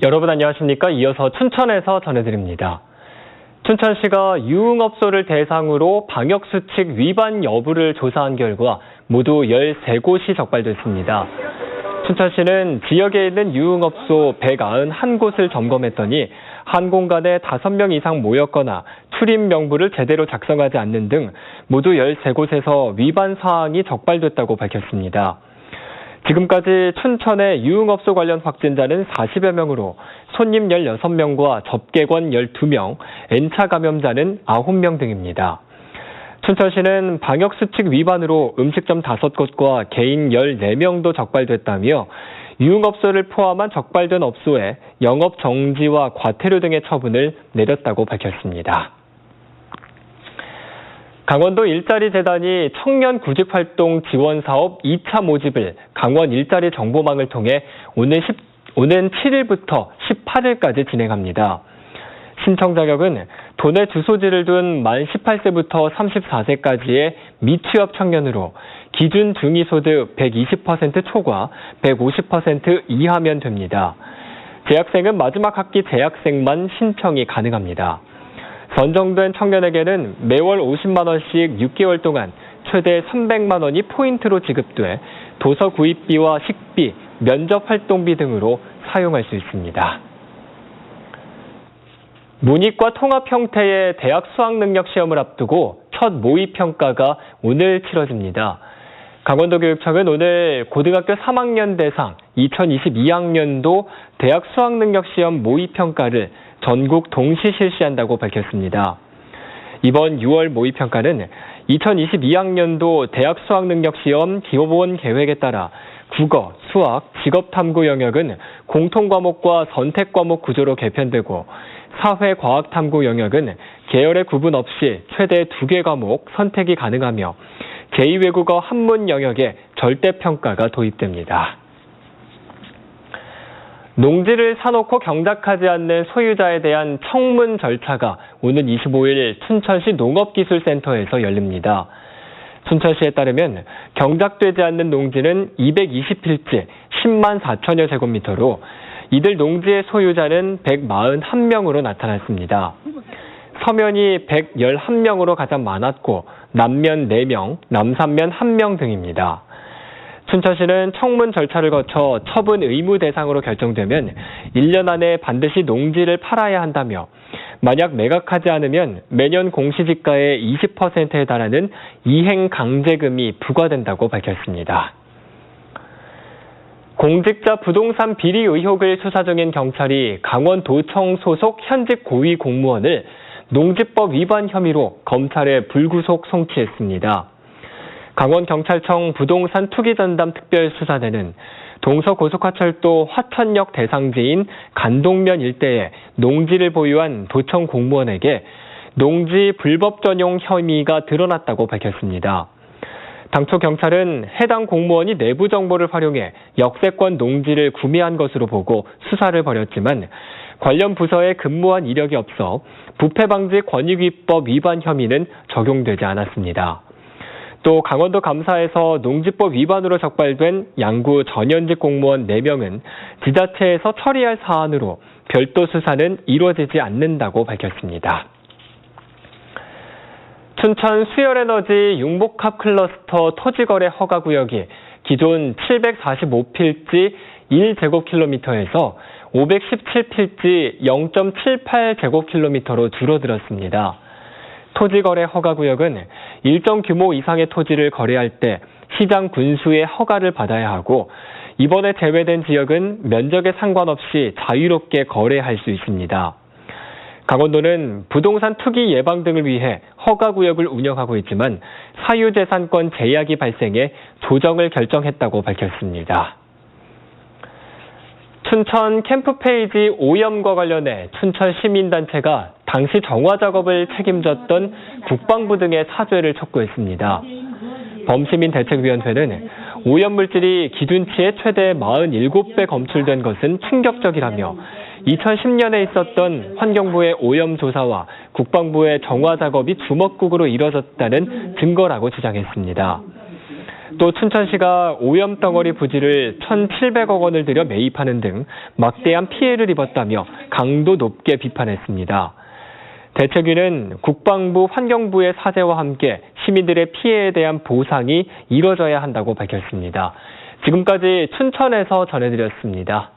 여러분 안녕하십니까? 이어서 춘천에서 전해드립니다. 춘천시가 유흥업소를 대상으로 방역수칙 위반 여부를 조사한 결과 모두 13곳이 적발됐습니다. 춘천시는 지역에 있는 유흥업소 191곳을 점검했더니 한 공간에 5명 이상 모였거나 출입 명부를 제대로 작성하지 않는 등 모두 13곳에서 위반 사항이 적발됐다고 밝혔습니다. 지금까지 춘천의 유흥업소 관련 확진자는 40여 명으로 손님 16명과 접객원 12명, N차 감염자는 9명 등입니다. 춘천시는 방역수칙 위반으로 음식점 5곳과 개인 14명도 적발됐다며 유흥업소를 포함한 적발된 업소에 영업 정지와 과태료 등의 처분을 내렸다고 밝혔습니다. 강원도 일자리재단이 청년 구직활동 지원사업 2차 모집을 강원 일자리 정보망을 통해 오는 7일부터 18일까지 진행합니다. 신청 자격은 도내 주소지를 둔 만 18세부터 34세까지의 미취업 청년으로 기준 중위소득 120% 초과 150% 이하면 됩니다. 재학생은 마지막 학기 재학생만 신청이 가능합니다. 선정된 청년에게는 매월 50만 원씩 6개월 동안 최대 300만 원이 포인트로 지급돼 도서 구입비와 식비, 면접 활동비 등으로 사용할 수 있습니다. 문이과 통합 형태의 대학 수학능력 시험을 앞두고 첫 모의평가가 오늘 치러집니다. 강원도교육청은 오늘 고등학교 3학년 대상 2022학년도 대학 수학능력 시험 모의평가를 전국 동시 실시한다고 밝혔습니다. 이번 6월 모의평가는 2022학년도 대학 수학능력시험 기본 계획에 따라 국어, 수학, 직업탐구 영역은 공통과목과 선택과목 구조로 개편되고 사회과학탐구 영역은 계열의 구분 없이 최대 2개 과목 선택이 가능하며 제2외국어 한문 영역에 절대평가가 도입됩니다. 농지를 사놓고 경작하지 않는 소유자에 대한 청문 절차가 오는 25일 춘천시 농업기술센터에서 열립니다. 춘천시에 따르면 경작되지 않는 농지는 220필지 10만 4천여 제곱미터로 이들 농지의 소유자는 141명으로 나타났습니다. 서면이 111명으로 가장 많았고 남면 4명, 남산면 1명 등입니다. 춘천시는 청문 절차를 거쳐 처분 의무 대상으로 결정되면 1년 안에 반드시 농지를 팔아야 한다며 만약 매각하지 않으면 매년 공시지가의 20%에 달하는 이행 강제금이 부과된다고 밝혔습니다. 공직자 부동산 비리 의혹을 수사 중인 경찰이 강원도청 소속 현직 고위 공무원을 농지법 위반 혐의로 검찰에 불구속 송치했습니다. 강원경찰청 부동산 투기전담 특별수사대는 동서고속화철도 화천역 대상지인 간동면 일대에 농지를 보유한 도청 공무원에게 농지 불법 전용 혐의가 드러났다고 밝혔습니다. 당초 경찰은 해당 공무원이 내부 정보를 활용해 역세권 농지를 구매한 것으로 보고 수사를 벌였지만 관련 부서에 근무한 이력이 없어 부패방지 권익위법 위반 혐의는 적용되지 않았습니다. 또 강원도 감사에서 농지법 위반으로 적발된 양구 전현직 공무원 4명은 지자체에서 처리할 사안으로 별도 수사는 이루어지지 않는다고 밝혔습니다. 춘천 수열에너지 융복합 클러스터 토지거래 허가구역이 기존 745필지 1제곱킬로미터에서 517필지 0.78제곱킬로미터로 줄어들었습니다. 토지거래 허가구역은 일정 규모 이상의 토지를 거래할 때 시장 군수의 허가를 받아야 하고 이번에 제외된 지역은 면적에 상관없이 자유롭게 거래할 수 있습니다. 강원도는 부동산 투기 예방 등을 위해 허가구역을 운영하고 있지만 사유재산권 제약이 발생해 조정을 결정했다고 밝혔습니다. 춘천 캠프페이지 오염과 관련해 춘천 시민단체가 당시 정화 작업을 책임졌던 국방부 등의 사죄를 촉구했습니다. 범시민대책위원회는 오염물질이 기준치의 최대 47배 검출된 것은 충격적이라며 2010년에 있었던 환경부의 오염 조사와 국방부의 정화 작업이 주먹국으로 이뤄졌다는 증거라고 주장했습니다. 또 춘천시가 오염덩어리 부지를 1,700억 원을 들여 매입하는 등 막대한 피해를 입었다며 강도 높게 비판했습니다. 대책위는 국방부, 환경부의 사죄와 함께 시민들의 피해에 대한 보상이 이뤄져야 한다고 밝혔습니다. 지금까지 춘천에서 전해드렸습니다.